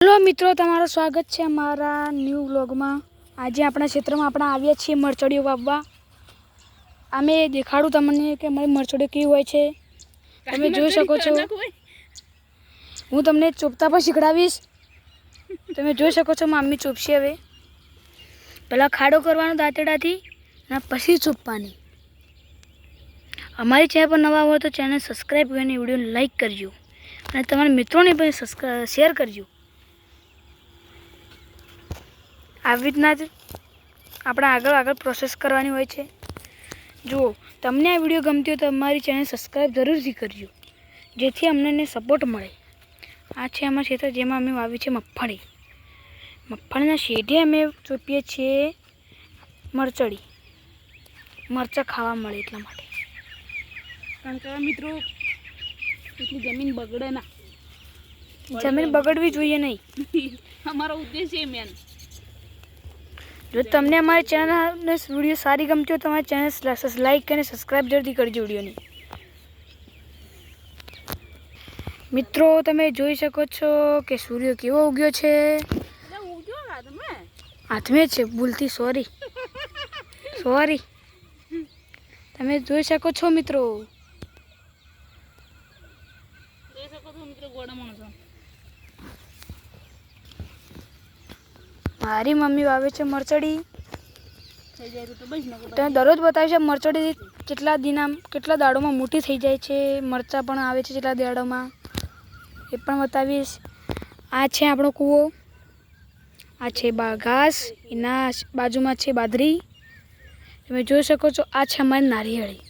Hello मित्रों, तमारू स्वागत है अमारा न्यू व्लॉग में। आज अपना क्षेत्र में अपना आव्या छे मरचड़ियों वाववा। आमे देखाड़ू तमने के मारी मरचड़ियों केवी होय छे। तमे जोई शको छो। हूँ तमने चोपता पण शीखडावीश। तमे जोई शको छो मम्मी चोपशे। हवे पहला खाड़ो करवानो दांतेडाथी अने पछी चोपवानी। अमारी चैनल पर नवा हो तो चैनल सब्सक्राइब करीने विडियो लाइक करजो अने तमारा मित्रों ने पण शेर करजो। આવી રીતના જ આપણે આગળ પ્રોસેસ કરવાની હોય છે। જુઓ, તમને આ વિડીયો ગમતી હોય તો અમારી ચેનલ સબસ્ક્રાઈબ જરૂરથી કરજો, જેથી અમને સપોર્ટ મળે। આ છે અમારું ક્ષેત્ર જેમાં અમે વાવી છે મગફળી। મગફળીના શેઢે અમે ચોપીએ છીએ મરચડી। મરચાં ખાવા મળે એટલા માટે। કારણ કે મિત્રો એટલી જમીન બગડે ના। જમીન બગડવી જોઈએ નહીં। અમારો ઉદ્દેશ્ય મેન। જો તમને અમારી ચેનલને વિડીયો સારી ગમતી હોય તો અમારી ચેનલ લાઈક અને સબસ્ક્રાઈબ જરૂરથી કરજો વિડીયોને। મિત્રો તમે જોઈ શકો છો કે સૂર્ય કેવો ઉગ્યો છે। હાથમે છે, ભૂલથી સોરી। તમે જોઈ શકો છો મિત્રો। મારી મમ્મી વાવે છે મરચડી। તમે દરરોજ બતાવી છે મરચડી કેટલા દાડોમાં મોટી થઈ જાય છે। મરચાં પણ આવે છે કેટલા દાડોમાં એ પણ બતાવીશ। આ છે આપણો કૂવો। આ છે ઘાસ, એના બાજુમાં છે બાજરી। તમે જોઈ શકો છો આ છે અમારી નારિયેળી।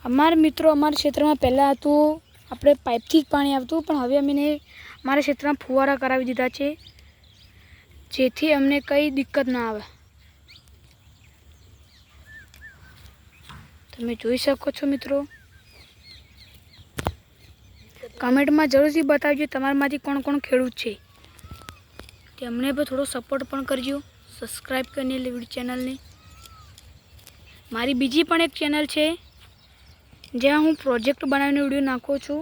અમારા મિત્રો અમારા ક્ષેત્રમાં પહેલાં હતું આપણે પાઇપથી પાણી આવતું, પણ હવે અમે અમારા ક્ષેત્રમાં ફુવારા કરાવી દીધા છે, જેથી અમને કંઈ દિક્કત ના આવે। તમે જોઈ શકો છો મિત્રો। કમેન્ટમાં જરૂરથી બતાવજો તમારામાંથી કોણ કોણ ખેડૂત છે, તે અમને પણ થોડો સપોર્ટ પણ કરજો, સબસ્ક્રાઈબ કરીને વિડીયો ચેનલને। મારી બીજી પણ એક ચેનલ છે જ્યાં હું પ્રોજેક્ટ બનાવીને વિડીયો નાખું છું,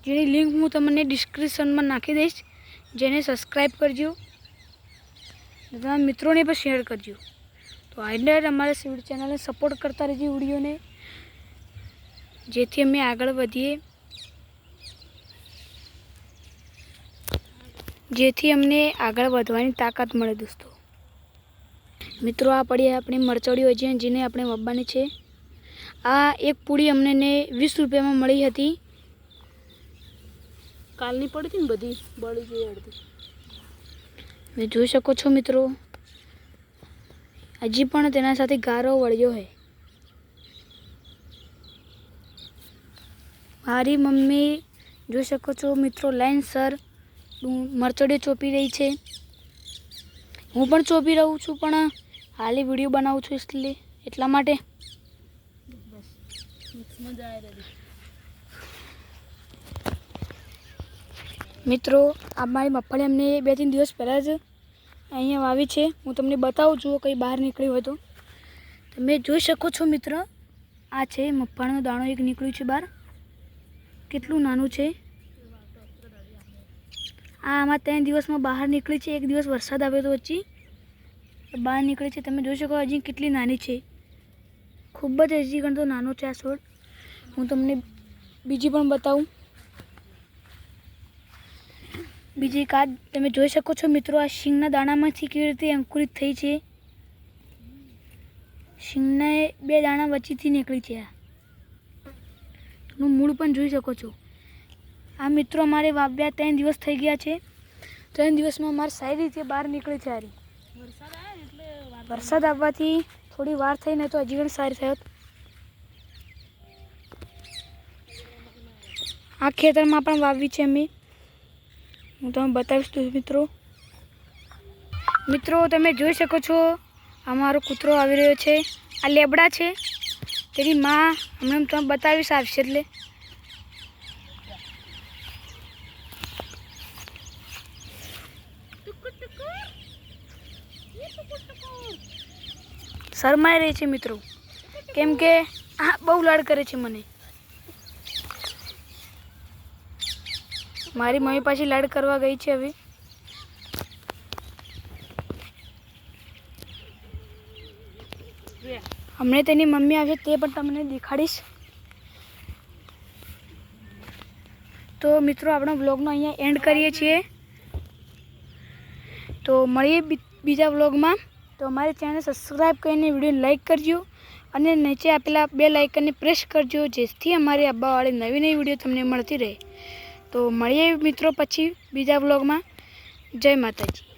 જેની લિંક હું તમને ડિસ્ક્રિપ્શનમાં નાખી દઈશ। જેને સબસ્ક્રાઈબ કરજો, તમારા મિત્રોને પણ શેર કરજો। તો આઈને અમારા ચેનલને સપોર્ટ કરતા રહેજો વિડીયોને, જેથી અમે આગળ વધીએ, જેથી અમને આગળ વધવાની તાકાત મળે। દોસ્તો મિત્રો આ પડી આપણી મરચડીઓ છે જેને આપણે વાવવાની છે। આ એક પૂડી અમને 20 રૂપિયામાં મળી હતી। કાલની પડી હતી ને બધી બળી ગઈ અડધી। તમે જોઈ શકો છો મિત્રો, હજી પણ તેના સાથે ગારો વળ્યો છે। મારી મમ્મી જોઈ શકો છો મિત્રો લાઈનસર મરચડી ચોપી રહી છે। હું પણ ચોપી રહું છું, પણ હાલ વિડીયો બનાવું છું એટલા માટે। મિત્રો આ મારી મગફળી અમને 2-3 દિવસ પહેલાં જ અહીંયા વાવી છે। હું તમને બતાવું છું કંઈ બહાર નીકળ્યું હોય તો। તમે જોઈ શકો છો મિત્ર, આ છે મગફળીનો દાણો એક નીકળ્યું છે બહાર। કેટલું નાનું છે। આ આમાં 3 દિવસમાં બહાર નીકળી છે। 1 દિવસ વરસાદ આવ્યો તો વચ્ચે બહાર નીકળી છે। તમે જોઈ શકો હજી કેટલી નાની છે, ખૂબ જ હજી ગણતો નાનો છે આ છોડ। હું તમને બીજી પણ બતાવું। બીજી કાદ તમે જોઈ શકો છો મિત્રો, આ શીંગના દાણામાંથી કેવી રીતે અંકુરિત થઈ છે। શીંગના 2 દાણા વચ્ચેથી નીકળી છે। આનું મૂળ પણ જોઈ શકો છો। આ મિત્રો અમારે વાવ્યા 3 દિવસ થઈ ગયા છે। 3 દિવસમાં અમારે સારી રીતે બહાર નીકળી છે। સારી વરસાદ આવવાથી થોડી વાર થઈ ને તો હજી પણ સારી થયો। આ ખેતરમાં પણ વાવી છે અમે। હું તમને બતાવીશ મિત્રો તમે જોઈ શકો છો અમારો કૂતરો આવી રહ્યો છે। આ લેબડા છે, તેની માં હમણાં તમે બતાવીશ આવશે એટલે। શરમાઈ રહી છે મિત્રો, કેમ કે આ બહુ લાડ કરે છે મને। મારી મમ્મી પાછી લાડ કરવા ગઈ છે હવે. હમણાં તેની મમ્મી આવશે તે પણ તમને દેખાડીશ. તો મિત્રો આપણો વ્લોગનો અહીંયા એન્ડ કરીએ છીએ. તો મળીએ બીજા વ્લોગમાં. તો અમારી ચેનલ સબસ્ક્રાઈબ કરીને વિડીયો લાઈક કરજો અને નીચે આપેલા બે લાઇકનને પ્રેસ કરજો, જેથી અમારી આવવાવાળી નવી નવી વિડીયો તમને મળતી રહે. તો મળીએ મિત્રો પછી બીજા વ્લોગમાં. જય માતાજી.